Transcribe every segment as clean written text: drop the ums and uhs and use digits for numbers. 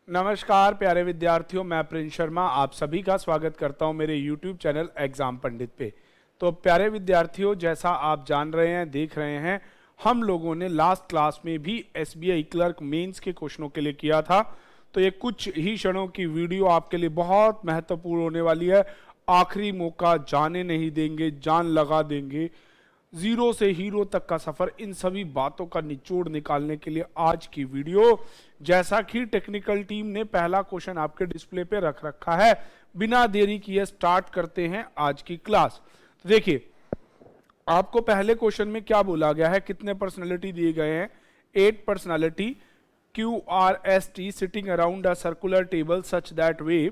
नमस्कार प्यारे विद्यार्थियों, मैं प्रिंस शर्मा आप सभी का स्वागत करता हूं मेरे YouTube चैनल एग्जाम पंडित पे। तो प्यारे विद्यार्थियों, जैसा आप जान रहे हैं, देख रहे हैं, हम लोगों ने लास्ट क्लास में भी SBI क्लर्क मेंस के क्वेश्चनों के लिए किया था। तो ये कुछ ही क्षणों की वीडियो आपके लिए बहुत महत्वपूर्ण होने वाली है। आखिरी मौका, जाने नहीं देंगे, जान लगा देंगे, जीरो से हीरो तक का सफर, इन सभी बातों का निचोड़ निकालने के लिए आज की वीडियो। जैसा कि टेक्निकल टीम ने पहला क्वेश्चन आपके डिस्प्ले पे रख रखा है, बिना देरी किए स्टार्ट करते हैं आज की क्लास। तो देखिए, आपको पहले क्वेश्चन में क्या बोला गया है, कितने पर्सनालिटी दिए गए हैं? 8 personality QRST sitting around a circular table such that they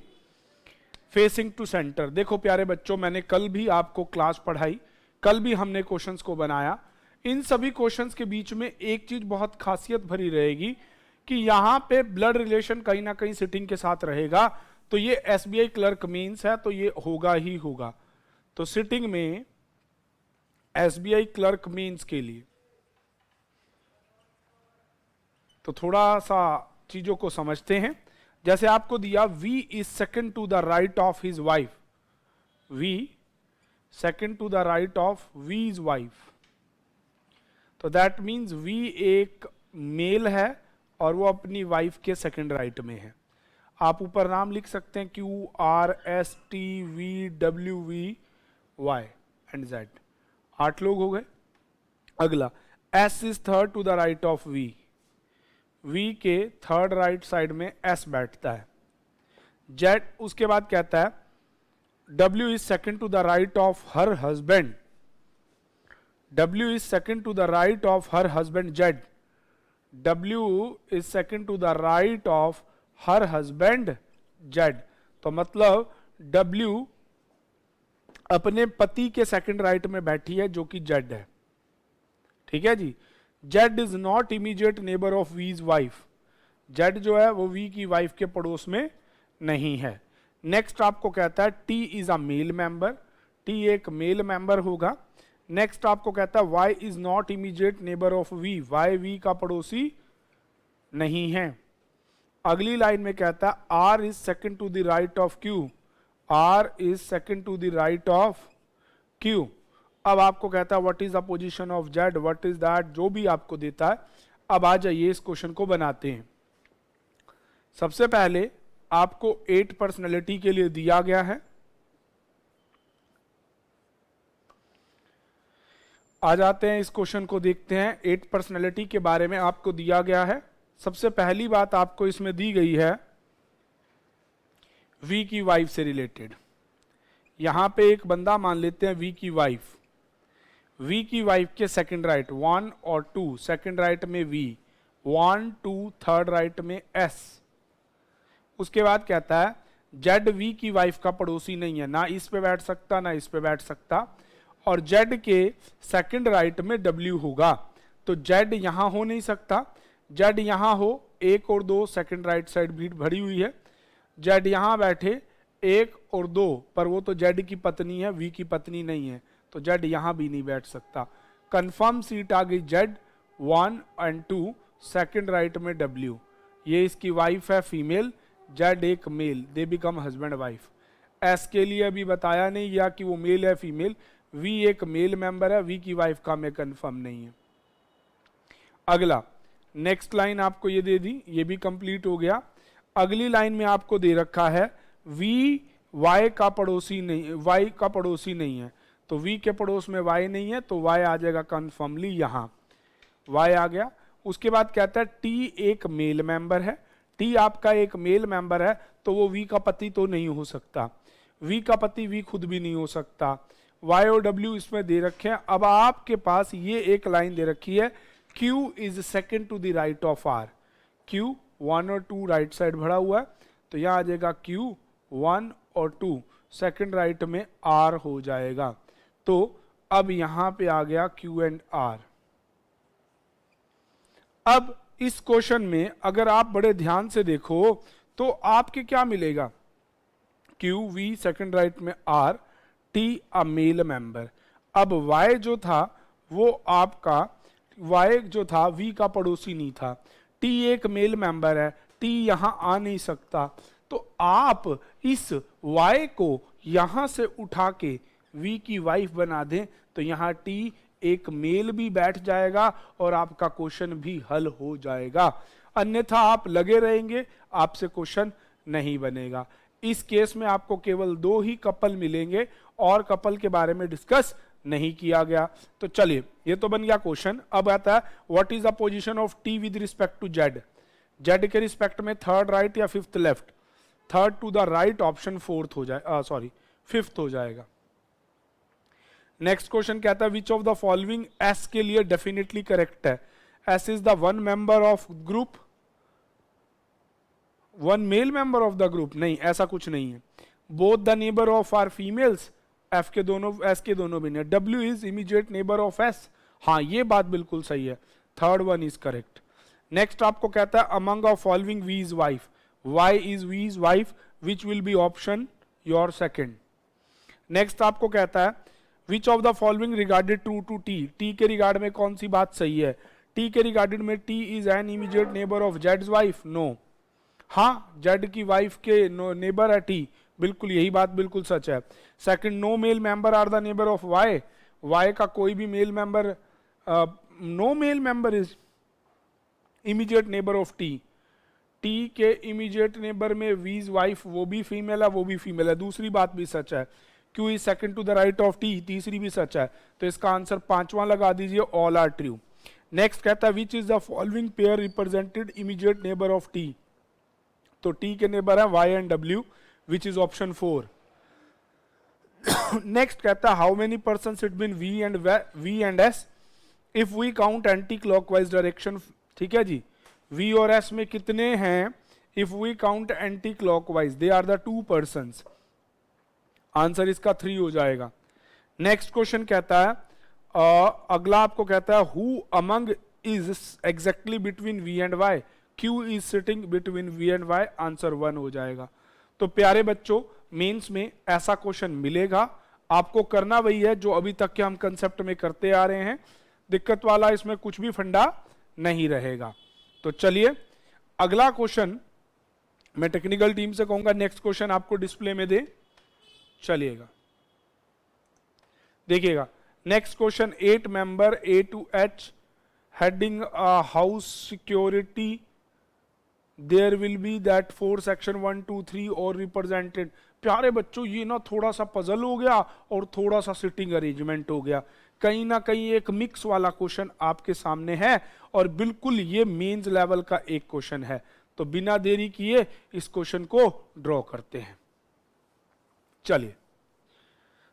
facing to centre. देखो प्यारे बच्चों, मैंने कल भी आपको क्लास पढ़ाई, कल भी हमने क्वेश्चंस को बनाया। इन सभी क्वेश्चंस के बीच में एक चीज बहुत खासियत भरी रहेगी कि यहां पे ब्लड रिलेशन कहीं ना कहीं सिटिंग के साथ रहेगा। तो ये SBI क्लर्क मीन्स है, तो ये होगा ही होगा। तो सिटिंग में SBI क्लर्क मीन्स के लिए तो थोड़ा सा चीजों को समझते हैं। जैसे आपको दिया V is second to the right of his wife, V second to the right of V's wife, तो दैट मीन्स V एक मेल है और वो अपनी वाइफ के सेकंड राइट में है। आप ऊपर नाम लिख सकते हैं QRSTVWVY एंड Z। 8 लोग हो गए। अगला S is third to the right of V, V के थर्ड राइट साइड में S बैठता है। Z उसके बाद कहता है W is second to the right of her husband, W is second to the right of her husband Z, W is second to the right of her husband Z। तो मतलब W अपने पति के second right में बैठी है जो कि Z है। ठीक है जी। Z is not immediate neighbor of V's wife, Z जो है वो V की वाइफ के पड़ोस में नहीं है। नेक्स्ट आपको कहता है T is a male member, T एक मेल मेंबर होगा। नेक्स्ट आपको कहता है Y is not immediate neighbour of V, Y V का पड़ोसी नहीं है। अगली लाइन में कहता है R is second to the right of Q, R is second to the right of Q। अब आपको कहता है what is the position of Z, what is that, जो भी आपको देता है। अब आ जाइए इस क्वेश्चन को बनाते हैं। सबसे पहले आपको 8 पर्सनैलिटी के लिए दिया गया है। आ जाते हैं इस क्वेश्चन को देखते हैं। 8 पर्सनैलिटी के बारे में आपको दिया गया है। सबसे पहली बात आपको इसमें दी गई है V की वाइफ से रिलेटेड। यहां पे एक बंदा मान लेते हैं V की वाइफ, V की वाइफ के सेकंड राइट 1 और 2, सेकंड राइट में V, 1 2, थर्ड राइट में S। उसके बाद कहता है Z V की वाइफ का पड़ोसी नहीं है, ना इस पे बैठ सकता ना इस पे बैठ सकता, और Z के सेकंड राइट में W होगा। तो Z यहां हो नहीं सकता, Z यहां हो, 1 और 2 सेकंड राइट साइड भीड़ भरी हुई है। Z यहां बैठे 1 और 2, पर वो तो Z की पत्नी है, V की पत्नी नहीं है, तो Z यहां भी नहीं बैठ सकता। कंफर्म सीट आ गई Z 1 एंड 2, सेकंड राइट में W। ये इसकी वाइफ है फीमेल, Z एक male, they become husband wife. S के लिए अभी बताया नहीं गया कि वो मेल है फीमेल, V एक मेल मेंबर है, V की वाइफ का में कंफर्म नहीं है। अगला नेक्स्ट लाइन आपको ये दे दी, ये भी कंप्लीट हो गया। अगली लाइन में आपको दे रखा है V Y का पड़ोसी नहीं, Y का पड़ोसी नहीं है, तो V के पड़ोस में Y नहीं है, तो Y आ जाएगा कंफर्मली, यहां Y आ गया। उसके बाद कहता है T एक मेल मेंबर है, T आपका एक मेल मेंबर है, तो वो V का पति तो नहीं हो सकता, V का पति V खुद भी नहीं हो सकता। Y और W इसमें दे रखे हैं। अब आपके पास ये एक लाइन दे रखी है Q is second to the right of R, Q 1 और 2 राइट साइड भरा हुआ है, तो यहां आ जाएगा Q 1 और 2, सेकंड राइट में R हो जाएगा। तो अब यहां पे आ गया Q एंड R। अब इस क्वेश्चन में अगर आप बड़े ध्यान से देखो तो आपके क्या मिलेगा, Q V सेकंड राइट में R, T अ मेल मेंबर। अब Y जो था वो आपका, Y जो था V का पड़ोसी नहीं था, T एक मेल मेंबर है, t यहां आ नहीं सकता, तो आप इस y को यहां से उठा के v की वाइफ बना दें, तो यहां t एक मेल भी बैठ जाएगा और आपका क्वेश्चन भी हल हो जाएगा। अन्यथा आप लगे रहेंगे, आपसे क्वेश्चन नहीं बनेगा। इस केस में आपको केवल 2 ही कपल मिलेंगे और कपल के बारे में डिस्कस नहीं किया गया। तो चलिए, ये तो बन गया क्वेश्चन। अब आता है what is the position of T with respect to Z. Z के रिस्पेक्ट में थर्ड राइट या fifth left? Third to the right, option fourth हो जाए, सॉरी फिफ्थ हो जाएगा। नेक्स्ट क्वेश्चन कहता है which of the following S के लिए डेफिनेटली करेक्ट है? S is the one member of group, one male member of the group, नहीं ऐसा कुछ नहीं है। Both the neighbour of are females, F के दोनों, एस के दोनों भी नहीं। W is immediate neighbour of S, हाँ ये बात बिल्कुल सही है, third one is correct. Next आपको कहता है among of following we is wife, Y is V is wife, which will be option your second. Next आपको कहता है which of the following regarded true to T, T के regard में कौन सी बात सही है? टी के रिगार्डेड में T is an immediate neighbour of जेड्स वाइफ, नो। हाँ, जेड की वाइफ के नेबर है टी, बिल्कुल यही बात बिल्कुल सच है। Second, no male member are the neighbour of Y, Y का कोई भी male member, no male member is immediate neighbour of T, T के इमीडिएट नेबर में वीज वाइफ वो भी फीमेल है, वो भी फीमेल है, दूसरी बात भी सच है। Q is second to the right of T, तीसरी भी सच है। तो इसका आंसर पांचवा लगा दीजिए, ऑल आर ट्रू। नेक्स्ट कहता है which is the following pair represented immediate neighbour of T, तो टी के नेबर है Y and W, which is option 4। Next कहता है how many person sit between V and S if we count anti clockwise direction, ठीक है जी। V और S में कितने हैं if we count anti clockwise? They are the 2 persons, answer इसका 3 हो जाएगा। नेक्स्ट क्वेश्चन कहता है अगला आपको कहता है who among is exactly between V and Y, Q is sitting between V and Y, answer 1 हो जाएगा। तो प्यारे बच्चों, मेंस में ऐसा क्वेश्चन मिलेगा, आपको करना वही है जो अभी तक के हम कंसेप्ट में करते आ रहे हैं, दिक्कत वाला इसमें कुछ भी फंडा नहीं रहेगा। तो चलिए अगला क्वेश्चन मैं टेक्निकल टीम से कहूंगा नेक्स्ट क्वेश्चन आपको डिस्प्ले में दे, चलिएगा देखिएगा। Next question 8 member A to H heading house security there will be that 4 section 1 2 3 और रिप्रेजेंटेड। प्यारे बच्चों, ये ना थोड़ा सा पजल हो गया और थोड़ा सा सिटिंग अरेंजमेंट हो गया, कहीं ना कहीं एक मिक्स वाला क्वेश्चन आपके सामने है और बिल्कुल ये मेंस लेवल का एक क्वेश्चन है। तो बिना देरी किए इस क्वेश्चन को ड्रॉ करते हैं। चलिए,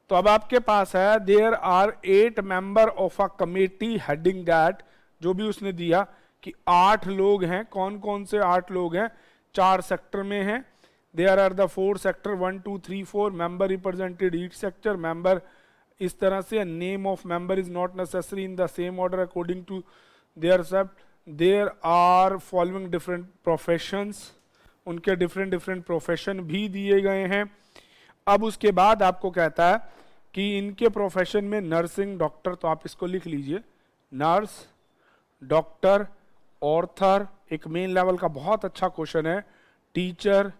तो अब आपके पास है there are 8 member of a committee heading that, जो भी उसने दिया कि 8 लोग हैं, कौन कौन से 8 लोग हैं? 4 सेक्टर में हैं। There are the 4 sector 1 2 3 4 member represented each sector, member इस तरह से, name of member is not necessary in the same order according to their सब। There are following different professions, उनके डिफरेंट डिफरेंट प्रोफेशन भी दिए गए हैं। अब उसके बाद आपको कहता है कि इनके प्रोफेशन में नर्सिंग, डॉक्टर, तो आप इसको लिख लीजिए, नर्स, डॉक्टर, ऑर्थर, एक मेन लेवल का बहुत अच्छा क्वेश्चन है, teacher,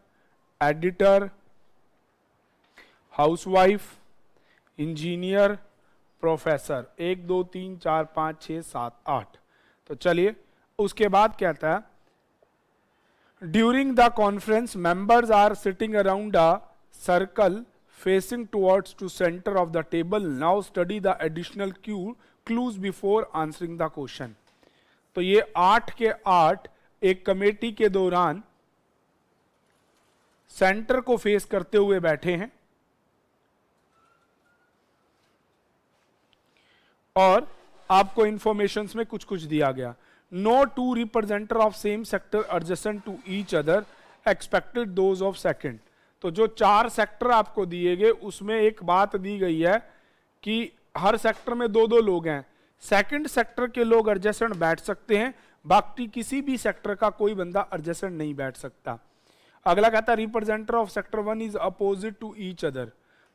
editor, housewife, engineer, professor. 1 2 3 4 5 6 7 8। तो चलिए उसके बाद कहता है during the conference members are sitting around a circle facing towards to center of the table. Now study the additional clues before answering the question. तो ये 8 के 8 एक कमेटी के दौरान सेंटर को फेस करते हुए बैठे हैं और आपको इंफॉर्मेशंस में कुछ कुछ दिया गया। No two representer of same sector adjacent to each other expected those of second. तो जो 4 सेक्टर आपको दिए गए उसमें एक बात दी गई है कि हर सेक्टर में 2-2 लोग हैं, सेकंड सेक्टर के लोग एडजेसेंट बैठ सकते हैं, बाकी किसी भी सेक्टर का कोई बंदा एडजेसेंट नहीं बैठ सकता। अगला कहता है representer of sector 1 is opposite to each other.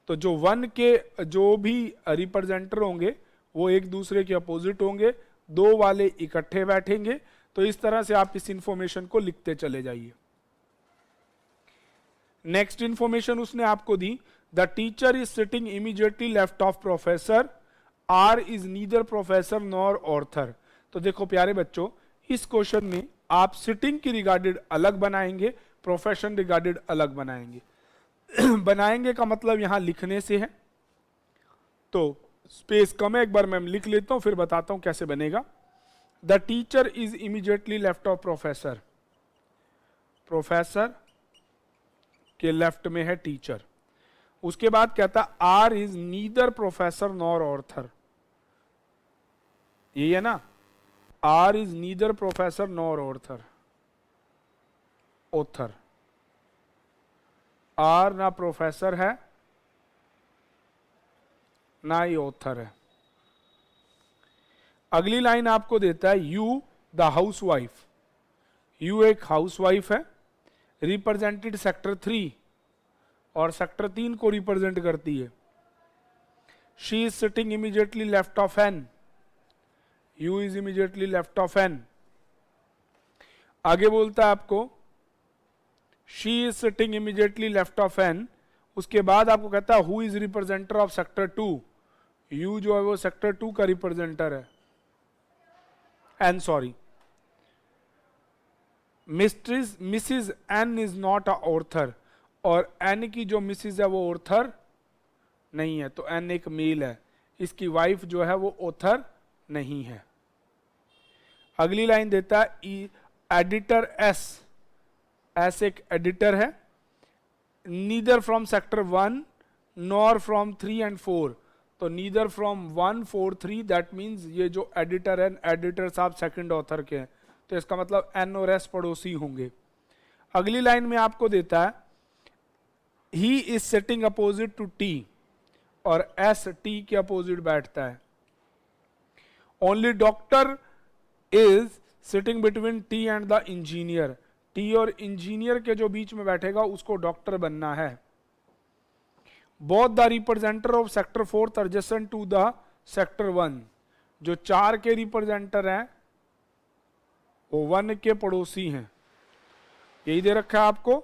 तो जो 1 के जो भी रिप्रेजेंटर होंगे वो एक दूसरे के अपोजिट होंगे, 2 वाले इकट्ठे बैठेंगे। तो इस तरह से आप इस इंफॉर्मेशन को लिखते चले जाइए। नेक्स्ट इंफॉर्मेशन उसने आपको दी, the teacher is sitting immediately left of professor, R is neither professor nor author. तो देखो प्यारे बच्चों, इस क्वेश्चन में आप सिटिंग की रिगार्डेड अलग बनाएंगे, प्रोफेशन रिगार्डेड अलग बनाएंगे। बनाएंगे का मतलब यहां लिखने से है, तो स्पेस कम है, एक बार मैं लिख लेता हूं फिर बताता हूं कैसे बनेगा। The teacher is immediately left of professor, professor के लेफ्ट में है टीचर। उसके बाद कहता R is neither professor nor author, यही है ना, R is neither professor nor author, author. R ना प्रोफेसर है ना ही ऑथर है। अगली लाइन आपको देता है यू द हाउसवाइफ, यू एक हाउसवाइफ है, रिप्रेजेंटेड सेक्टर 3 और सेक्टर 3 को रिप्रेजेंट करती है। She is sitting immediately left of N, U is immediately left of N. आगे बोलता है आपको she is sitting immediately left of N. उसके बाद आपको कहता है who is representer of sector 2, U जो है वो सेक्टर 2 का रिप्रेजेंटर है, N sorry. Mrs N is not a Arthur, और एन की जो मिसिज है वो ऑर्थर नहीं है, तो एन एक मेल है, इसकी वाइफ जो है वो ऑथर नहीं है। अगली लाइन देता है एडिटर एस, एस एक एडिटर है, neither from sector 1 nor from 3 and 4, तो नीदर फ्रॉम 1 4 3, दैट मीन्स ये जो एडिटर है, एडिटर साहब सेकंड ऑथर के हैं, तो इसका मतलब एन और एस पड़ोसी होंगे। अगली लाइन में आपको देता है he is sitting opposite to T, और एस टी के अपोजिट बैठता है। Only doctor is sitting between T and the engineer, T और इंजीनियर के जो बीच में बैठेगा उसको डॉक्टर बनना है। Both the representer of sector 4 adjacent to the sector 1, जो 4 के रिप्रेजेंटर हैं वो 1 के पड़ोसी हैं, यही दे रखा है आपको।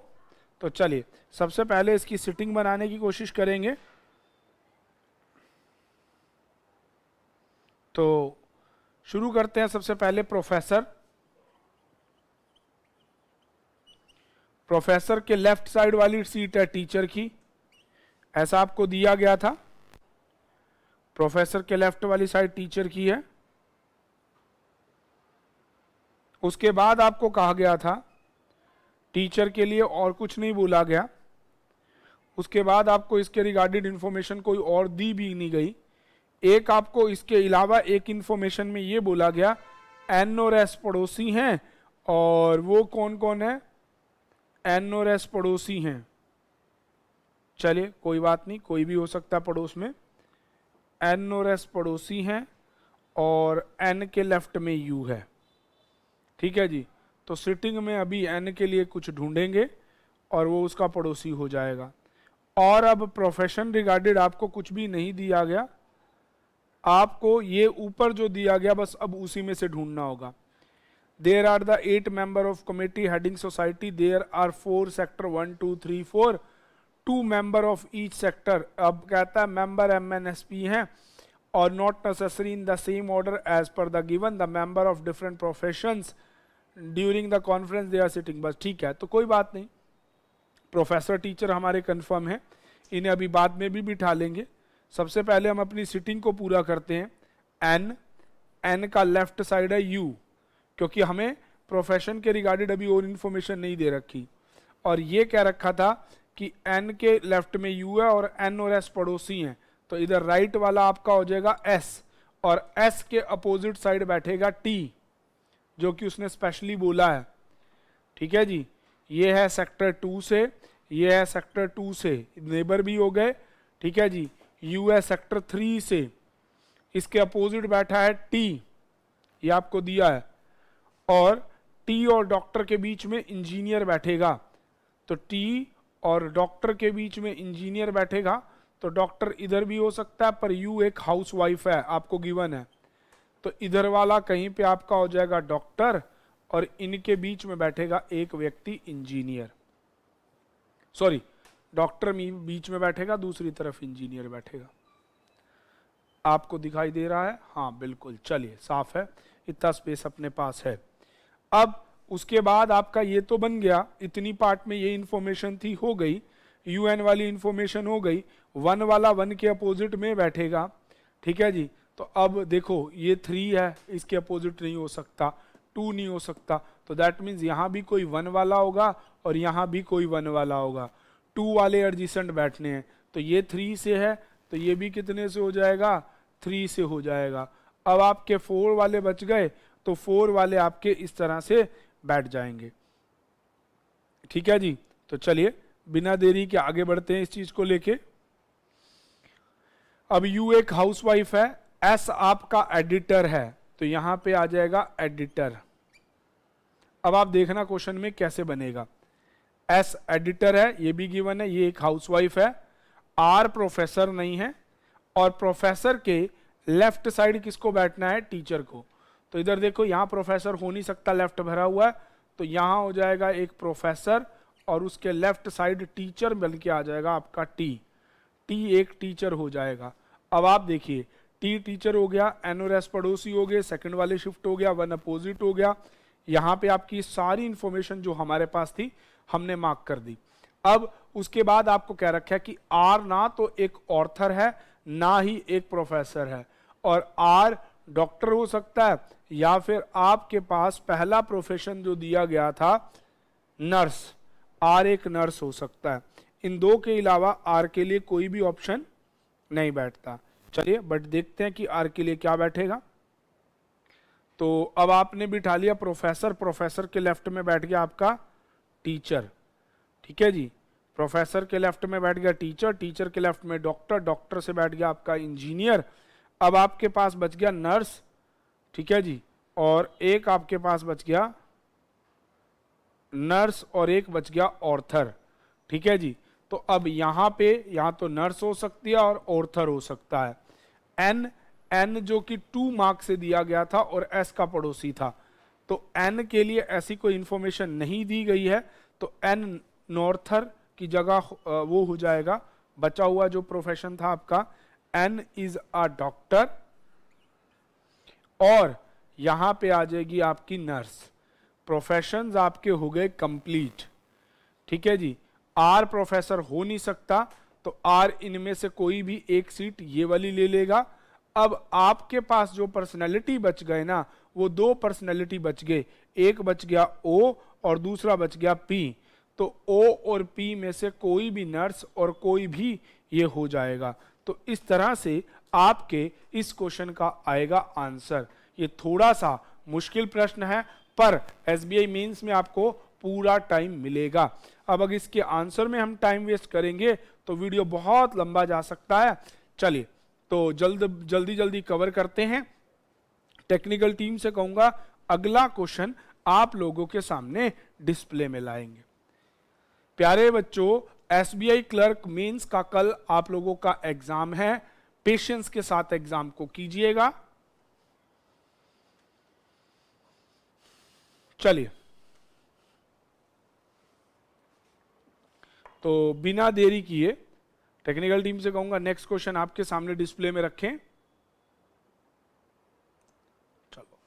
तो चलिए सबसे पहले इसकी सिटिंग बनाने की कोशिश करेंगे। तो शुरू करते हैं सबसे पहले प्रोफेसर। प्रोफेसर के लेफ्ट साइड वाली सीट है टीचर की, ऐसा आपको दिया गया था। प्रोफेसर के लेफ्ट वाली साइड टीचर की है। उसके बाद आपको कहा गया था टीचर के लिए और कुछ नहीं बोला गया। उसके बाद आपको इसके रिगार्डेड इंफॉर्मेशन कोई और दी भी नहीं गई। एक आपको इसके अलावा एक इंफॉर्मेशन में ये बोला गया एन और एस पड़ोसी हैं, और वो कौन कौन है, एन और एस पड़ोसी हैं। चलिए कोई बात नहीं, कोई भी हो सकता है पड़ोस में। एन और एस पड़ोसी हैं और एन के लेफ्ट में यू है, ठीक है जी। तो सिटिंग में अभी एन के लिए कुछ ढूंढेंगे और वो उसका पड़ोसी हो जाएगा। और अब प्रोफेशन रिगार्डेड आपको कुछ भी नहीं दिया गया, आपको ये ऊपर जो दिया गया बस अब उसी में से ढूंढना होगा। There are the 8 member of committee heading society, there are 4 sector 1 2 3 4, 2 member of each sector. अब कहता है मेंबर MNSP हैं और not necessary in the same order as per the given, the member of different professions during the conference they are sitting. बस ठीक है, तो कोई बात नहीं, प्रोफेसर टीचर हमारे कंफर्म है, इन्हें अभी बाद में भी बिठा लेंगे। सबसे पहले हम अपनी सिटिंग को पूरा करते हैं। एन, एन का लेफ्ट साइड है यू, क्योंकि हमें प्रोफेशन के रिगार्डेड अभी और इन्फॉर्मेशन नहीं दे रखी, और ये कह रखा था कि एन के लेफ्ट में यू है और एन और एस पड़ोसी हैं, तो इधर राइट वाला आपका हो जाएगा एस, और एस के अपोजिट साइड बैठेगा टी, जो कि उसने स्पेशली बोला है, ठीक है जी। ये है सेक्टर 2 से, ये है सेक्टर 2 से, नेबर भी हो गए, ठीक है जी। यू है सेक्टर 3 से, इसके अपोजिट बैठा है टी, ये आपको दिया है, और टी और डॉक्टर के बीच में इंजीनियर बैठेगा, तो टी और डॉक्टर के बीच में इंजीनियर बैठेगा, तो डॉक्टर इधर भी हो सकता है, पर यू एक हाउसवाइफ है आपको गिवन है, तो इधर वाला कहीं पे आपका हो जाएगा डॉक्टर, और इनके बीच में बैठेगा एक व्यक्ति इंजीनियर, सॉरी डॉक्टर बीच में बैठेगा, दूसरी तरफ इंजीनियर बैठेगा। आपको दिखाई दे रहा है? हाँ बिल्कुल, चलिए साफ है, इतना स्पेस अपने पास है। अब उसके बाद आपका ये तो बन गया, इतनी पार्ट में ये इंफॉर्मेशन थी, हो गई। यूएन वाली इंफॉर्मेशन हो गई। वन वाला वन के अपोजिट में बैठेगा, ठीक है जी। तो अब देखो ये 3 है, इसके अपोजिट नहीं हो सकता, 2 नहीं हो सकता, तो दैट मीन्स यहाँ भी कोई वन वाला होगा और यहाँ भी कोई वन वाला होगा। 2 वाले एडजेसेंट बैठने हैं, तो ये 3 से है, तो ये भी कितने से हो जाएगा? 3 से हो जाएगा। अब आपके 4 वाले बच गए, तो 4 वाले आपके इस तरह से बैठ जाएंगे, ठीक है जी। तो चलिए बिना देरी के आगे बढ़ते हैं इस चीज को लेके। अब यू एक हाउसवाइफ है, एस आपका एडिटर है, तो यहां पे आ जाएगा एडिटर। अब आप देखना क्वेश्चन में कैसे बनेगा। एस एडिटर है, ये भी गिवन है, ये एक हाउसवाइफ है। आर प्रोफेसर नहीं है, और प्रोफेसर के लेफ्ट साइड किसको बैठना है? टीचर को। तो इधर देखो, यहां प्रोफेसर हो नहीं सकता, लेफ्ट भरा हुआ है, तो यहां हो जाएगा एक प्रोफेसर और उसके लेफ्ट साइड टीचर बन के आ जाएगा आपका टी। टी एक टीचर हो जाएगा। अब आप देखिए, टी टीचर हो गया, एन और एस पड़ोसी हो गए, सेकंड वाले शिफ्ट हो गया, वन अपोजिट हो गया। यहाँ पे आपकी सारी इंफॉर्मेशन जो हमारे पास थी हमने मार्क कर दी। अब उसके बाद आपको कह रखा है कि आर ना तो एक ऑर्थर है ना ही एक प्रोफेसर है, और आर डॉक्टर हो सकता है या फिर आपके पास पहला प्रोफेशन जो दिया गया था नर्स, आर एक नर्स हो सकता है। इन दो के अलावा आर के लिए कोई भी ऑप्शन नहीं बैठता। चलिए बट देखते हैं कि आर के लिए क्या बैठेगा। तो अब आपने बिठा लिया प्रोफेसर, प्रोफेसर के लेफ्ट में बैठ गया आपका टीचर, ठीक है जी। प्रोफेसर के लेफ्ट में बैठ गया टीचर, टीचर के लेफ्ट में डॉक्टर, डॉक्टर से बैठ गया आपका इंजीनियर। अब आपके पास बच गया नर्स, ठीक है जी, और एक आपके पास बच गया नर्स और एक बच गया ऑर्थर, ठीक है जी। तो अब यहां पे यहां तो नर्स हो सकती है और ऑर्थर हो सकता है। एन, एन जो कि 2 मार्क्स से दिया गया था और एस का पड़ोसी था, तो एन के लिए ऐसी कोई इंफॉर्मेशन नहीं दी गई है, तो एन नॉर्थर की जगह वो हो जाएगा। बचा हुआ जो प्रोफेशन था आपका, एन इज अ डॉक्टर, और यहां पे आ जाएगी आपकी नर्स। प्रोफेशंस आपके हो गए कंप्लीट, ठीक है जी। आर प्रोफेसर हो नहीं सकता, तो आर इनमें से कोई भी एक सीट ये वाली ले लेगा। अब आपके पास जो पर्सनैलिटी बच गए ना, वो 2 पर्सनैलिटी बच गए, एक बच गया ओ और दूसरा बच गया पी। तो ओ और पी में से कोई भी नर्स और कोई भी ये हो जाएगा। तो इस तरह से आपके इस क्वेश्चन का आएगा आंसर। ये थोड़ा सा मुश्किल प्रश्न है, पर एसबीआई मेंस में आपको पूरा टाइम मिलेगा। अब अगर इसके आंसर में हम टाइम वेस्ट करेंगे तो वीडियो बहुत लंबा जा सकता है। चलिए तो जल्दी कवर करते हैं। टेक्निकल टीम से कहूंगा अगला क्वेश्चन आप लोगों के सामने डिस्प्ले में लाएंगे। प्यारे बच्चों, एसबीआई क्लर्क मेंस का कल आप लोगों का एग्जाम है, पेशेंस के साथ एग्जाम को कीजिएगा। चलिए तो बिना देरी किए टेक्निकल टीम से कहूंगा नेक्स्ट क्वेश्चन आपके सामने डिस्प्ले में रखें। चलो,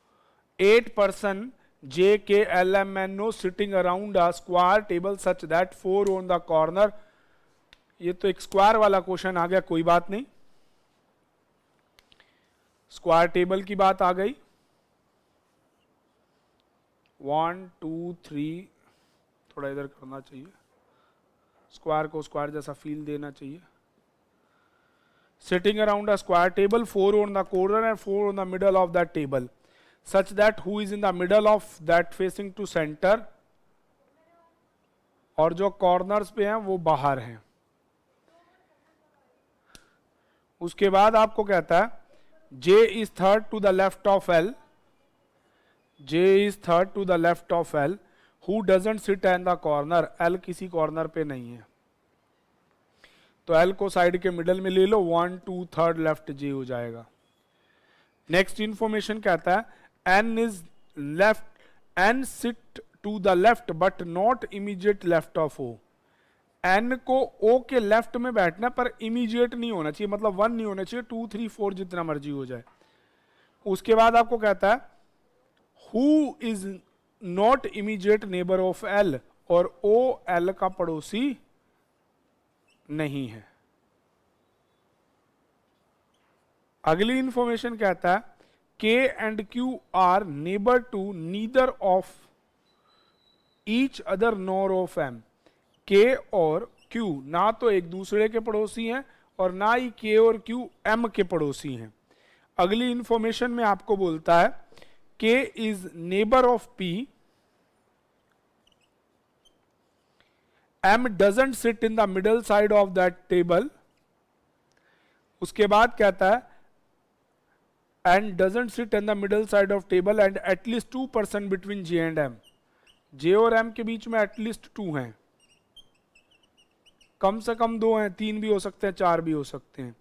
8 person JKLMNO sitting around a square table such that 4 on the corner। ये तो एक स्क्वायर वाला क्वेश्चन आ गया, कोई बात नहीं, स्क्वायर टेबल की बात आ गई। 1 2 3 थोड़ा इधर करना चाहिए, स्क्वायर को स्क्वायर जैसा फील देना चाहिए। Sitting around a square table, 4 on the corner and 4 on the middle of that table, such that who is in the middle of that facing to center, और जो कॉर्नर्स पे हैं वो बाहर हैं। उसके बाद आपको कहता है J is third to the left of L, J is third to the left of L, who doesn't sit in the corner, L किसी कॉर्नर पे नहीं है, तो L को साइड के मिडल में ले लो, 1 2 3 लेफ्ट J हो जाएगा। नेक्स्ट इंफॉर्मेशन कहता है N is left, N sit to the left but not immediate left of O, N को ओ के लेफ्ट में बैठना पर इमीडिएट नहीं होना चाहिए, मतलब 1 नहीं होना चाहिए, 2 3 4 जितना मर्जी हो जाए। उसके बाद आपको कहता है who is not immediate neighbour of L, और ओ एल का पड़ोसी नहीं है। अगली इंफॉर्मेशन कहता है K and Q are neighbour to neither of each other nor of M. K और क्यू ना तो एक दूसरे के पड़ोसी हैं और ना ही के और क्यू एम के पड़ोसी हैं। अगली इंफॉर्मेशन में आपको बोलता है K is neighbour of P, M doesn't sit in the middle side of that table. उसके बाद कहता है and doesn't sit in the middle side of table and at least 2% between J and M. J और M के बीच में at least 2 हैं, कम से कम 2 हैं, 3 भी हो सकते हैं, 4 भी हो सकते हैं।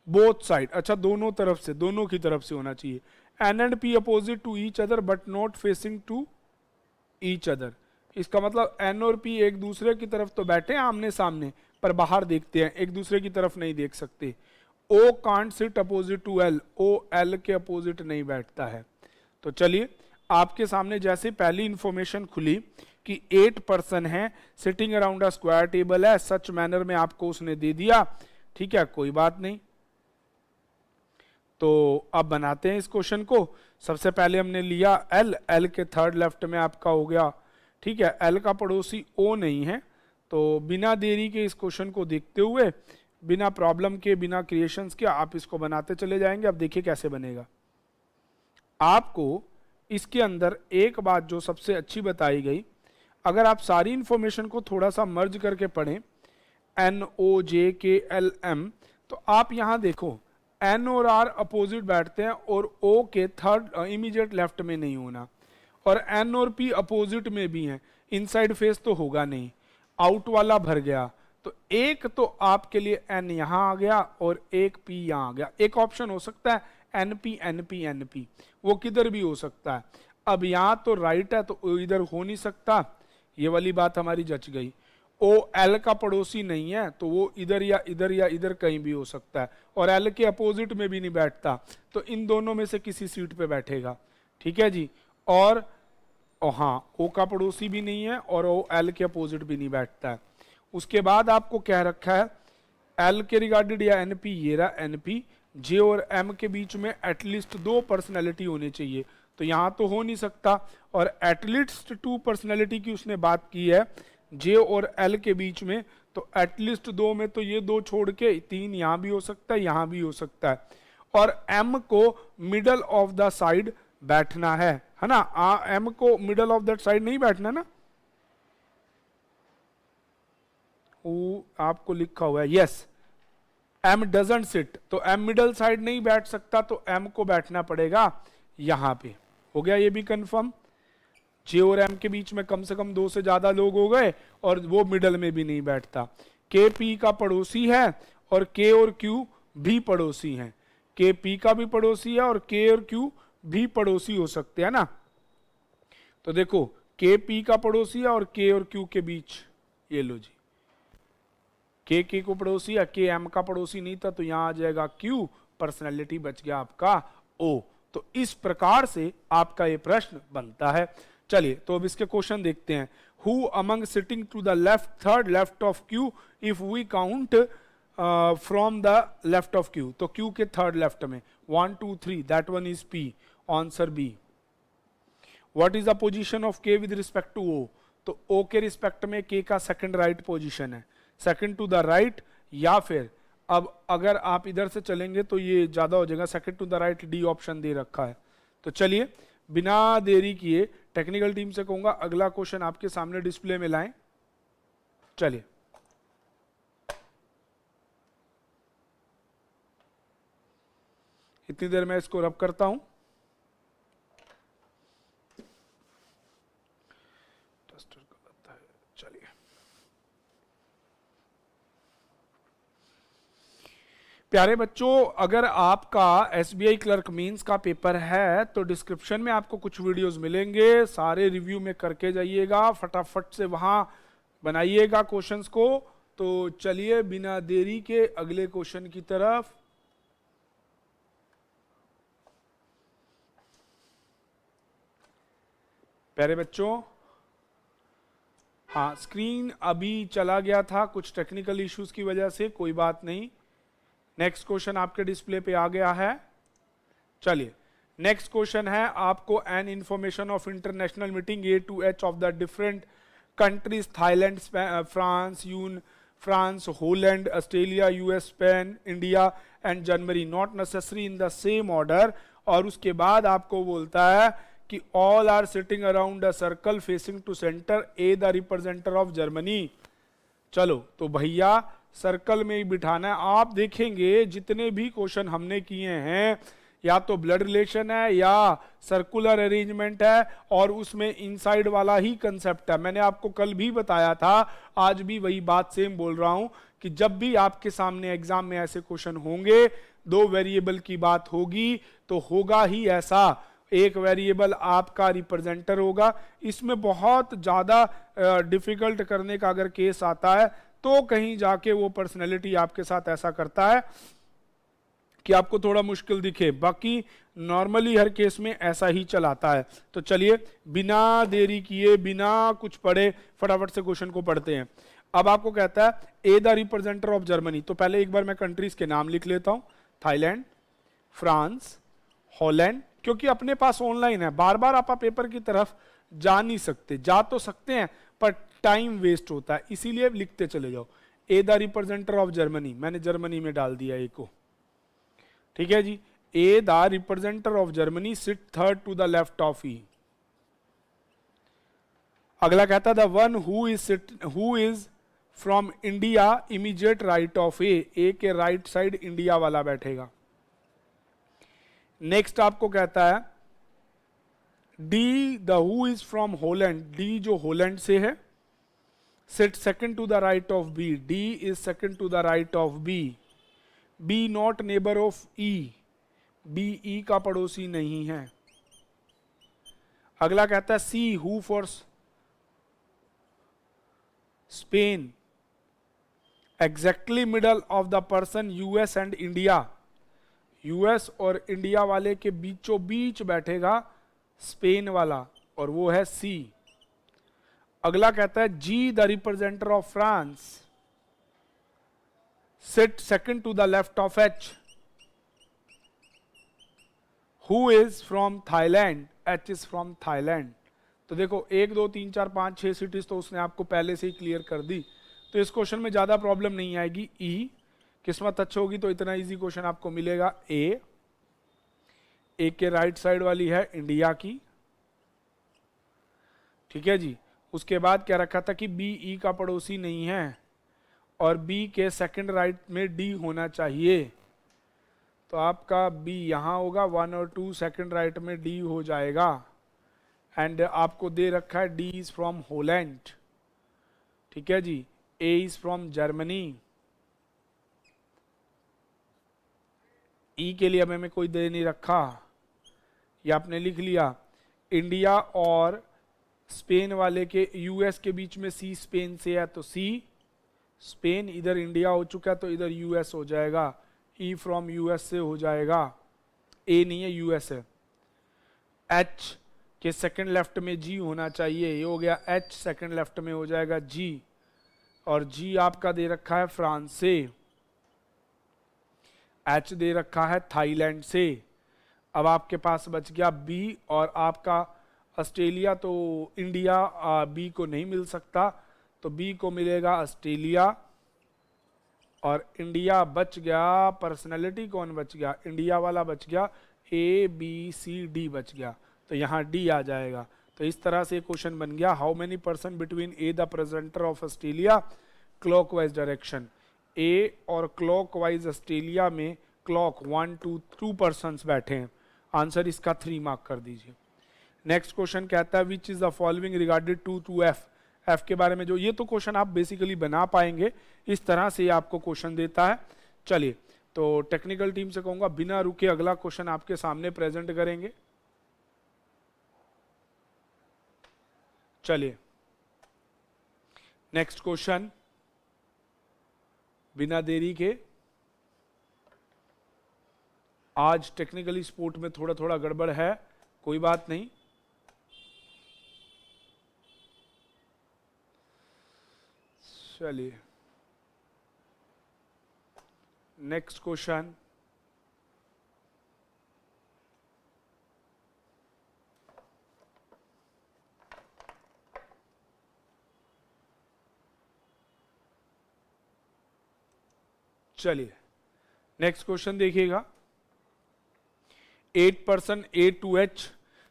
बोथ साइड, अच्छा दोनों तरफ से, दोनों की तरफ से होना चाहिए। N and P opposite to each other but not facing to each other. इसका मतलब एन और पी एक दूसरे की तरफ तो बैठे हैं आमने सामने, पर बाहर देखते हैं, एक दूसरे की तरफ नहीं देख सकते। O can't sit opposite to L, O L के अपोजिट नहीं बैठता है। तो चलिए, आपके सामने जैसे पहली इंफॉर्मेशन खुली कि 8 पर्सन है sitting around a square table है, सच मैनर में आपको उसने दे दिया, ठीक है, कोई बात नहीं। तो अब बनाते हैं इस क्वेश्चन को। सबसे पहले हमने लिया एल, एल के थर्ड लेफ्ट में आपका हो गया, ठीक है, एल का पड़ोसी ओ नहीं है। तो बिना देरी के इस क्वेश्चन को देखते हुए, बिना प्रॉब्लम के, बिना क्रिएशंस के, आप इसको बनाते चले जाएंगे। अब देखिए कैसे बनेगा। आपको इसके अंदर एक बात जो सबसे अच्छी बताई गई, अगर आप सारी इंफॉर्मेशन को थोड़ा सा मर्ज करके पढ़ें, एन ओ जे के एल एम, तो आप यहां देखो एन और आर अपोजिट बैठते हैं और ओ के थर्ड इमीडिएट लेफ्ट में नहीं होना, और एन और पी अपोजिट में भी हैं, इनसाइड फेस तो होगा नहीं, आउट वाला भर गया। तो एक तो आपके लिए एन यहां आ गया और एक पी यहां आ गया। एक ऑप्शन हो सकता है एनपी एनपी एनपी, वो किधर भी हो सकता है। अब यहां तो राइट है तो इधर हो नहीं सकता, ये वाली बात हमारी जच गई। ओ एल का पड़ोसी नहीं है तो वो इधर या इधर या इधर कहीं भी हो सकता है, और एल के अपोजिट में भी नहीं बैठता, तो इन दोनों में से किसी सीट पे बैठेगा, ठीक है जी। और हाँ, ओ का पड़ोसी भी नहीं है और ओ एल के अपोजिट भी नहीं बैठता है। उसके बाद आपको कह रखा है एल के रिगार्डेड या एनपी, ये रहा एनपी, जे और एम के बीच में एटलीस्ट 2 पर्सनैलिटी होनी चाहिए, तो यहां तो हो नहीं सकता। और एटलीस्ट 2 पर्सनैलिटी की उसने बात की है जे और एल के बीच में, तो एटलीस्ट 2 में तो ये 2 छोड़ के 3 यहां भी हो सकता है, यहां भी हो सकता है। और एम को मिडल ऑफ द साइड बैठना है ना। एम को मिडल ऑफ दैट साइड नहीं बैठना ना, वो आपको लिखा हुआ है, यस, एम डजंट सिट, तो एम मिडल साइड नहीं बैठ सकता, तो एम को बैठना पड़ेगा यहां पे। हो गया ये भी कंफर्म। जे और एम के बीच में कम से कम 2 से ज्यादा लोग हो गए और वो मिडल में भी नहीं बैठता। के पी का पड़ोसी है और के और क्यू भी पड़ोसी हैं। के पी का भी पड़ोसी है और के और क्यू भी पड़ोसी हो सकते हैं ना। तो देखो, के पी का पड़ोसी है और के और क्यू के बीच, ये लो जी, के को पड़ोसी है, के एम का पड़ोसी नहीं था, तो यहां आ जाएगा क्यू, पर्सनैलिटी बच गया आपका ओ। तो इस प्रकार से आपका ये प्रश्न बनता है। चलिए, तो अब इसके क्वेश्चन देखते हैं। Who among sitting to the left, third left of Q if we count from the left of Q, तो क्यू के थर्ड लेफ्ट में 1 2 3, that one is P, answer B. What is the position of K with respect to O, तो O के respect में K का second right position है, second to the right, या फिर अब अगर आप इधर से चलेंगे तो ये ज्यादा हो जाएगा, second to the right, D option दे रखा है। तो चलिए, बिना देरी किए टेक्निकल टीम से कहूंगा अगला क्वेश्चन आपके सामने डिस्प्ले में लाएं। चलिए, इतनी देर में इसको रब करता हूं। चलिए, प्यारे बच्चों, अगर आपका एसबीआई क्लर्क मींस का पेपर है तो डिस्क्रिप्शन में आपको कुछ वीडियोस मिलेंगे, सारे रिव्यू में करके जाइएगा, फटाफट से वहां बनाइएगा क्वेश्चंस को। तो चलिए बिना देरी के अगले क्वेश्चन की तरफ। प्यारे बच्चों, हाँ स्क्रीन अभी चला गया था कुछ टेक्निकल इश्यूज की वजह से, कोई बात नहीं। नेक्स्ट क्वेश्चन आपके डिस्प्ले पे आ गया है। चलिए नेक्स्ट क्वेश्चन है आपको, an information of international meeting A to H of the different countries Thailand, France, Holland, Australia, US, Spain, India and Germany, not necessary in the same order. और उसके बाद आपको बोलता है कि all are sitting around a circle facing to centre, A the representer of Germany. चलो तो भैया सर्कल में ही बिठाना है। आप देखेंगे जितने भी क्वेश्चन हमने किए हैं या तो ब्लड रिलेशन है या सर्कुलर अरेंजमेंट है, और उसमें इनसाइड वाला ही कंसेप्ट है। मैंने आपको कल भी बताया था, आज भी वही बात सेम बोल रहा हूं कि जब भी आपके सामने एग्जाम में ऐसे क्वेश्चन होंगे, दो वेरिएबल की बात होगी तो होगा ही ऐसा, एक वेरिएबल आपका रिप्रेजेंटर होगा। इसमें बहुत ज्यादा डिफिकल्ट करने का अगर केस आता है तो कहीं जाके वो पर्सनैलिटी आपके साथ ऐसा करता है कि आपको थोड़ा मुश्किल दिखे, बाकी नॉर्मली हर केस में ऐसा ही चलाता है। तो चलिए बिना देरी किए, बिना कुछ पढ़े, फटाफट से क्वेश्चन को पढ़ते हैं। अब आपको कहता है ए द रिप्रेजेंटर ऑफ जर्मनी। तो पहले एक बार मैं कंट्रीज के नाम लिख लेता हूं, थाईलैंड, फ्रांस, हॉलैंड, क्योंकि अपने पास ऑनलाइन है, बार बार आप पेपर की तरफ जा नहीं सकते, जा तो सकते हैं पर टाइम वेस्ट होता है, इसीलिए लिखते चले जाओ। A the representer of Germany, मैंने जर्मनी में डाल दिया ए को, ठीक है जी। A the representer of Germany sit third to the left of E. अगला कहता है the one who is from India immediate right of A के राइट साइड इंडिया वाला बैठेगा। नेक्स्ट आपको कहता है D the who is from Holland, D जो होलैंड से है, sit second to the right of B, D is second to the right of B. B not neighbour of E, B E का पड़ोसी नहीं है। अगला कहता है C who for Spain, exactly middle of the person US and India, US और India वाले के बीचों बीच बैठेगा स्पेन वाला, और वो है सी। अगला कहता है G the representer of France, sit second to the left of H. Who is from Thailand? H is from Thailand. तो देखो 1 2 3 4 5 6 सिटीज तो उसने आपको पहले से ही क्लियर कर दी, तो इस क्वेश्चन में ज्यादा प्रॉब्लम नहीं आएगी। ई किस्मत अच्छी होगी तो इतना इजी क्वेश्चन आपको मिलेगा। ए के राइट साइड वाली है इंडिया की, ठीक है जी। उसके बाद क्या रखा था कि बी ई का पड़ोसी नहीं है, और B के सेकंड राइट में D होना चाहिए, तो आपका B यहां होगा, 1 और 2 सेकंड राइट में D हो जाएगा। एंड आपको दे रखा है D इज फ्रॉम होलैंड, ठीक है जी। A is from Germany. E के लिए अब हमें कोई दे नहीं रखा, ये आपने लिख लिया। इंडिया और स्पेन वाले के यूएस के बीच में C स्पेन से है, तो C स्पेन, इधर इंडिया हो चुका है तो इधर यूएस हो जाएगा, ई फ्रॉम यूएस से हो जाएगा, ए नहीं है यूएस है। एच के सेकंड लेफ्ट में जी होना चाहिए, ये हो गया एच, सेकंड लेफ्ट में हो जाएगा जी, और जी आपका दे रखा है फ्रांस से, एच दे रखा है थाईलैंड से। अब आपके पास बच गया बी, और आपका ऑस्ट्रेलिया, तो इंडिया बी को नहीं मिल सकता, तो बी को मिलेगा ऑस्ट्रेलिया, और इंडिया बच गया। पर्सनैलिटी कौन बच गया? इंडिया वाला बच गया, ए बी सी डी बच गया, तो यहाँ डी आ जाएगा। तो इस तरह से क्वेश्चन बन गया, how many person between A the presenter of Australia clockwise direction. A और क्लॉकवाइज ऑस्ट्रेलिया में क्लॉक 1 2 पर्सन बैठे हैं, आंसर इसका 3 मार्क कर दीजिए। नेक्स्ट क्वेश्चन कहता है which is the following regarded to F, F के बारे में जो, ये तो क्वेश्चन आप बेसिकली बना पाएंगे, इस तरह से आपको क्वेश्चन देता है। चलिए तो टेक्निकल टीम से कहूंगा बिना रुके अगला क्वेश्चन आपके सामने प्रेजेंट करेंगे। चलिए नेक्स्ट क्वेश्चन, बिना देरी के, आज टेक्निकली स्पोर्ट में थोड़ा थोड़ा गड़बड़ है, कोई बात नहीं। चलिए नेक्स्ट क्वेश्चन, चलिए नेक्स्ट क्वेश्चन देखिएगा। 8 person A to H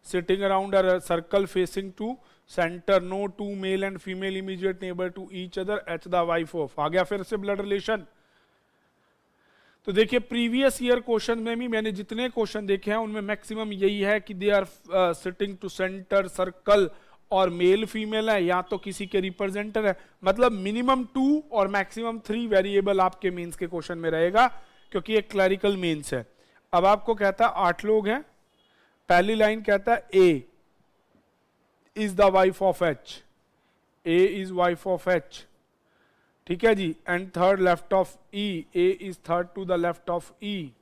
sitting around a circle facing to center, no two male and female immediate neighbor to each other, H the wife of। आ गया फिर से ब्लड रिलेशन। तो देखिए previous year question में भी मैंने जितने क्वेश्चन देखे हैं उनमें मैक्सिमम यही है कि they are sitting to centre circle, और मेल फीमेल है या तो किसी के रिप्रेजेंटर है, मतलब मिनिमम 2 और मैक्सिमम 3 वेरिएबल आपके मेंस के क्वेश्चन में रहेगा, क्योंकि एक क्लरिकल मेंस है। अब आपको कहता है 8 लोग हैं, पहली लाइन कहता है A is the wife of H, A is wife of H, ठीक है जी, and third left of E, A is third to the left of E.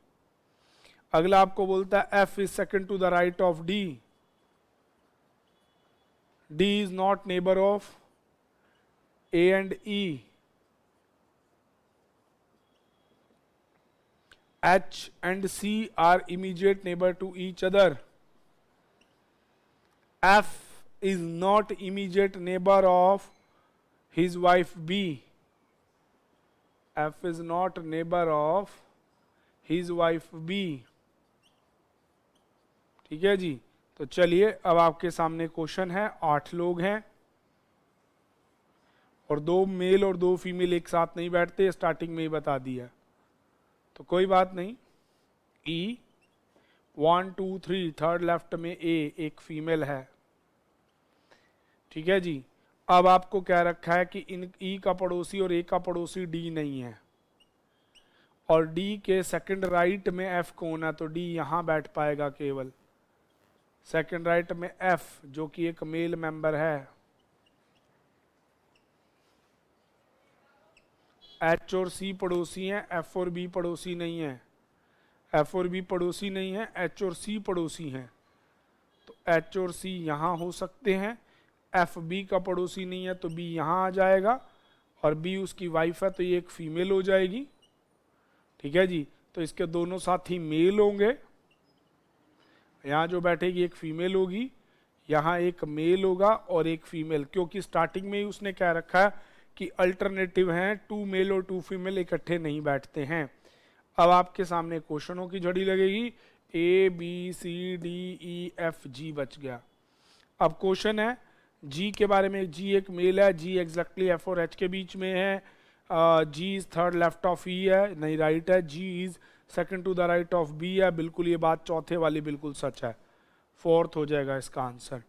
अगला आपको बोलता है F is second to the right of D, D is not neighbour of A and E, H and C are immediate neighbor to each other. F is not immediate neighbor of his wife B. F is not neighbor of his wife B. ठीक है जी। तो चलिए अब आपके सामने question है, 8 लोग हैं और 2 मेल और 2 फीमेल एक साथ नहीं बैठते, स्टार्टिंग में ही बता दिया, तो कोई बात नहीं। E 1 2 3 थर्ड लेफ्ट में A एक फीमेल है, ठीक है जी। अब आपको क्या रखा है कि इन E का पड़ोसी और A का पड़ोसी D नहीं है, और D के सेकंड राइट में F कौन है, तो D यहां बैठ पाएगा केवल। सेकंड राइट में F जो कि एक मेल मेंबर है, H और C पड़ोसी हैं, F और B पड़ोसी नहीं है, F और B पड़ोसी नहीं है, H और C पड़ोसी हैं, तो H और C यहाँ हो सकते हैं। F B का पड़ोसी नहीं है तो B यहाँ आ जाएगा, और B उसकी वाइफ है तो ये एक फीमेल हो जाएगी, ठीक है जी। तो इसके दोनों साथी मेल होंगे, यहाँ जो बैठेगी एक फीमेल होगी, यहाँ एक मेल होगा और एक फीमेल, क्योंकि स्टार्टिंग में ही उसने क्या रखा है कि अल्टरनेटिव हैं, 2 मेल और 2 फीमेल इकट्ठे नहीं बैठते हैं। अब आपके सामने क्वेश्चनों की झड़ी लगेगी, A B C D E F G बच गया। अब क्वेश्चन है जी के बारे में, जी एक मेल है, जी एग्जैक्टली एफ और एच के बीच में है, G is third left of E है, नहीं राइट है, G is second to the right of B है, बिल्कुल ये बात चौथे वाली बिल्कुल सच है, फोर्थ हो जाएगा इसका answer.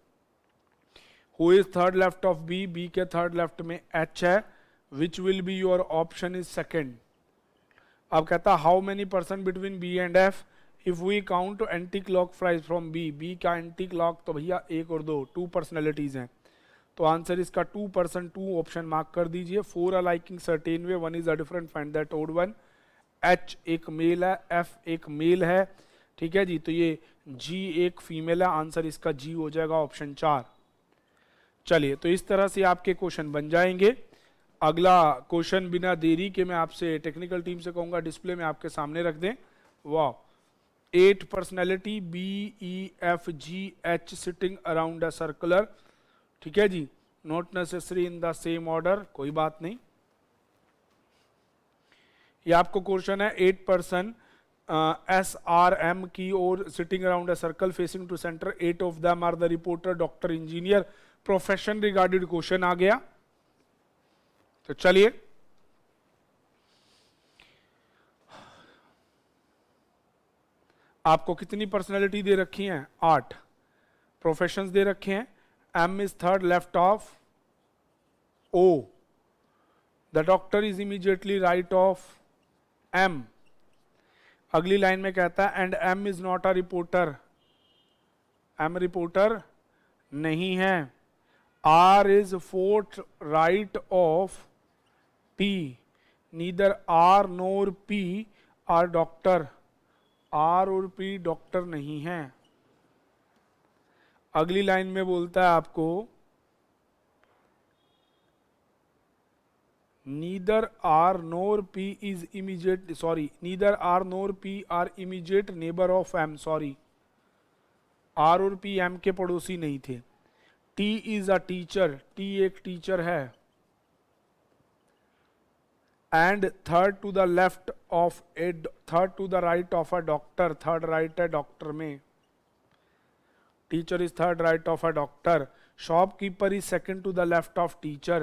Who is third left of B, B के थर्ड लेफ्ट में एच है, which will be your option is second. अब कहता how many person between B and F if we count anti clockwise from B, B का anti clock तो भैया 1 और 2, 2 personalities हैं, तो आंसर इसका 2 पर्सन 2 ऑप्शन मार्क कर दीजिए। 4 are liking certain way, 1 is a different find that odd one. H एक मेल है, एफ एक मेल है, ठीक है जी, तो ये जी एक फीमेल है, आंसर इसका जी हो जाएगा ऑप्शन 4। चलिए तो इस तरह से आपके क्वेश्चन बन जाएंगे। अगला क्वेश्चन बिना देरी के मैं आपसे टेक्निकल टीम से कहूंगा डिस्प्ले में आपके सामने रख दें। वाह, 8 personality B E F G H sitting around a circular, ठीक है जी, not necessary in the same order, कोई बात नहीं। ये आपको क्वेश्चन है 8 पर्सन एस आर एम की और sitting around a circle facing to centre, 8 of them are the reporter, doctor, engineer, profession regarded question आ गया। तो चलिए आपको कितनी पर्सनैलिटी दे रखी हैं, 8 प्रोफेशंस दे रखे हैं। M is third left of O, the doctor is immediately right of M. अगली लाइन में कहता है and M is not a reporter, M reporter नहीं है। R is fourth right of P. Neither R nor P are doctor. R और P doctor नहीं है। अगली लाइन में बोलता है आपको neither R nor P is immediate, sorry, neither R nor P are immediate neighbor of M, sorry, R और P M के पड़ोसी नहीं थे। T is a teacher, T एक टीचर है। And third to the left of a, third to the right of a doctor, third right है doctor में। Teacher is third right of a doctor. Shopkeeper is second to the left of teacher.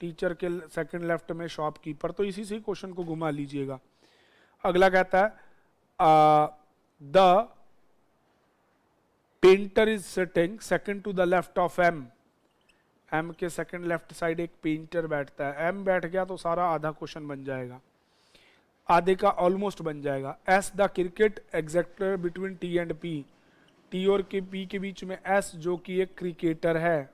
Teacher के second left में shopkeeper. तो इसी से question को घुमा लीजिएगा। अगला कहता है the painter is sitting second to the left of M. M के सेकंड लेफ्ट साइड एक पेंटर बैठता है। एम बैठ गया तो सारा आधा क्वेश्चन बन जाएगा, आधे का ऑलमोस्ट बन जाएगा। S the cricket exactly between T and P. T और के पी के बीच में एस जो कि एक क्रिकेटर है।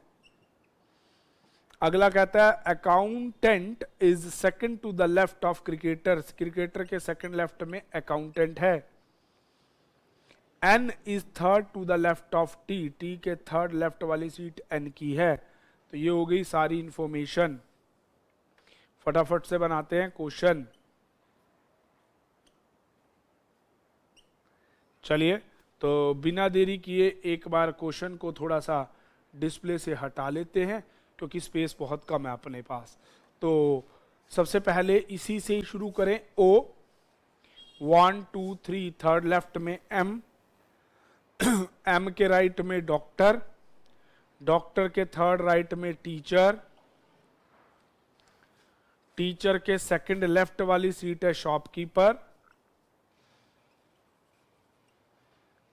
अगला कहता है accountant is second to the left of cricketers. Cricketer के सेकंड लेफ्ट में अकाउंटेंट है। N is third to the left of T. T के थर्ड लेफ्ट वाली सीट एन की है। तो ये हो गई सारी इंफॉर्मेशन। फटाफट से बनाते हैं क्वेश्चन। चलिए, तो बिना देरी किए एक बार क्वेश्चन को थोड़ा सा डिस्प्ले से हटा लेते हैं क्योंकि स्पेस बहुत कम है अपने पास। तो सबसे पहले इसी से ही शुरू करें। ओ 1 2 3 थर्ड लेफ्ट में एम, एम के राइट में डॉक्टर, डॉक्टर के थर्ड राइट में टीचर, टीचर के सेकंड लेफ्ट वाली सीट है शॉपकीपर।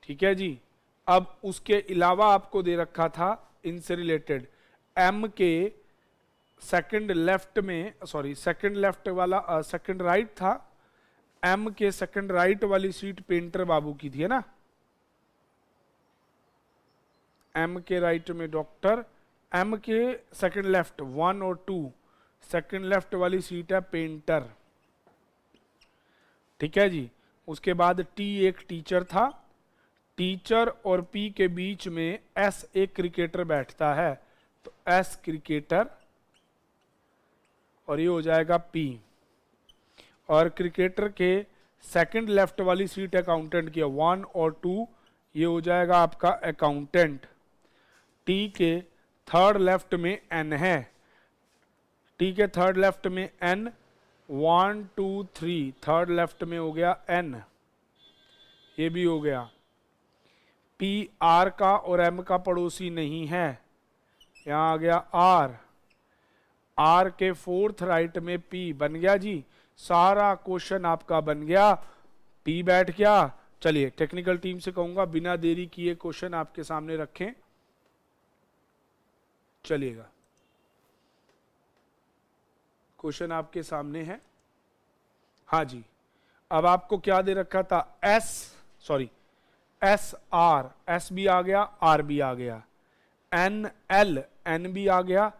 ठीक है जी। अब उसके अलावा आपको दे रखा था इनसे रिलेटेड एम के सेकंड लेफ्ट में, सॉरी सेकंड लेफ्ट वाला सेकंड राइट था। एम के सेकंड राइट वाली सीट पेंटर बाबू की थी, है ना। एम के राइट में डॉक्टर, एम के सेकंड लेफ्ट 1 और 2 सेकंड लेफ्ट वाली सीट है पेंटर। ठीक है जी। उसके बाद टी एक टीचर था। टीचर और पी के बीच में एस एक क्रिकेटर बैठता है, तो एस क्रिकेटर, और ये हो जाएगा पी। और क्रिकेटर के सेकंड लेफ्ट वाली सीट अकाउंटेंट की है 1 और 2, ये हो जाएगा आपका अकाउंटेंट। टी के थर्ड लेफ्ट में एन है। टी के थर्ड लेफ्ट में एन 1 2 3 थर्ड लेफ्ट में हो गया एन, ये भी हो गया। पी आर का और एम का पड़ोसी नहीं है, यहां आ गया आर। आर के फोर्थ राइट में पी बन गया जी। सारा क्वेश्चन आपका बन गया, पी बैठ गया। चलिए टेक्निकल टीम से कहूंगा बिना देरी किए क्वेश्चन आपके सामने रखें। चलिएगा, क्वेश्चन आपके सामने है। हाँ जी, अब आपको क्या दे रखा था, S, sorry S R, S भी आ गया, आर भी आ गया। एन एल, एन भी आ गया,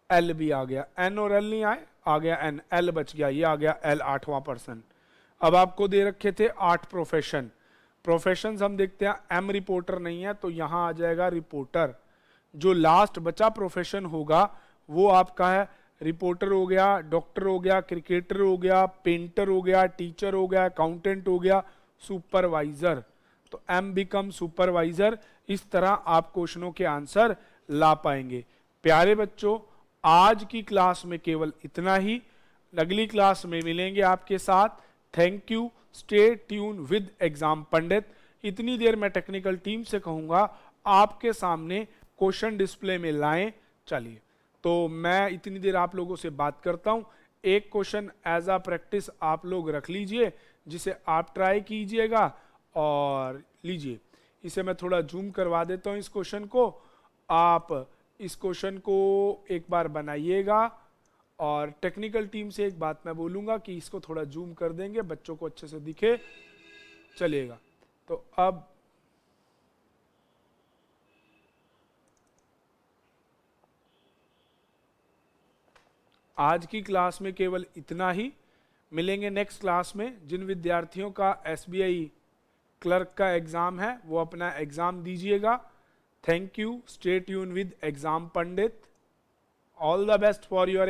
एल भी आ गया। एन और एल नहीं आए, आ गया एन, एल बच गया, ये आ गया एल 8वां पर्सन। अब आपको दे रखे थे 8 प्रोफेशन। प्रोफेशंस हम देखते हैं, एम रिपोर्टर नहीं है तो यहां आ जाएगा रिपोर्टर। जो लास्ट बचा प्रोफेशन होगा वो आपका है रिपोर्टर हो गया, डॉक्टर हो गया, क्रिकेटर हो गया, पेंटर हो गया, टीचर हो गया, अकाउंटेंट हो गया, सुपरवाइजर। तो एम बिकम सुपरवाइजर। इस तरह आप क्वेश्चनों के आंसर ला पाएंगे। प्यारे बच्चों, आज की क्लास में केवल इतना ही। अगली क्लास में मिलेंगे आपके साथ। Thank you. Stay tune with Exam Pandit. इतनी देर मैं टेक्निकल टीम से कहूंगा आपके सामने क्वेश्चन डिस्प्ले में लाएं। चलिए, तो मैं इतनी देर आप लोगों से बात करता हूं। एक क्वेश्चन एज अ प्रैक्टिस आप लोग रख लीजिए, जिसे आप ट्राई कीजिएगा। और लीजिए, इसे मैं थोड़ा जूम करवा देता हूं इस क्वेश्चन को। आप इस क्वेश्चन को एक बार बनाइएगा। और टेक्निकल टीम से एक बात मैं बोलूंगा कि इसको थोड़ा जूम कर देंगे, बच्चों को अच्छे से दिखे। चलिएगा, तो अब आज की क्लास में केवल इतना ही। मिलेंगे नेक्स्ट क्लास में। जिन विद्यार्थियों का SBI क्लर्क का एग्जाम है वो अपना एग्जाम दीजिएगा। Thank you. Stay tune with Exam Pandit. All the best for your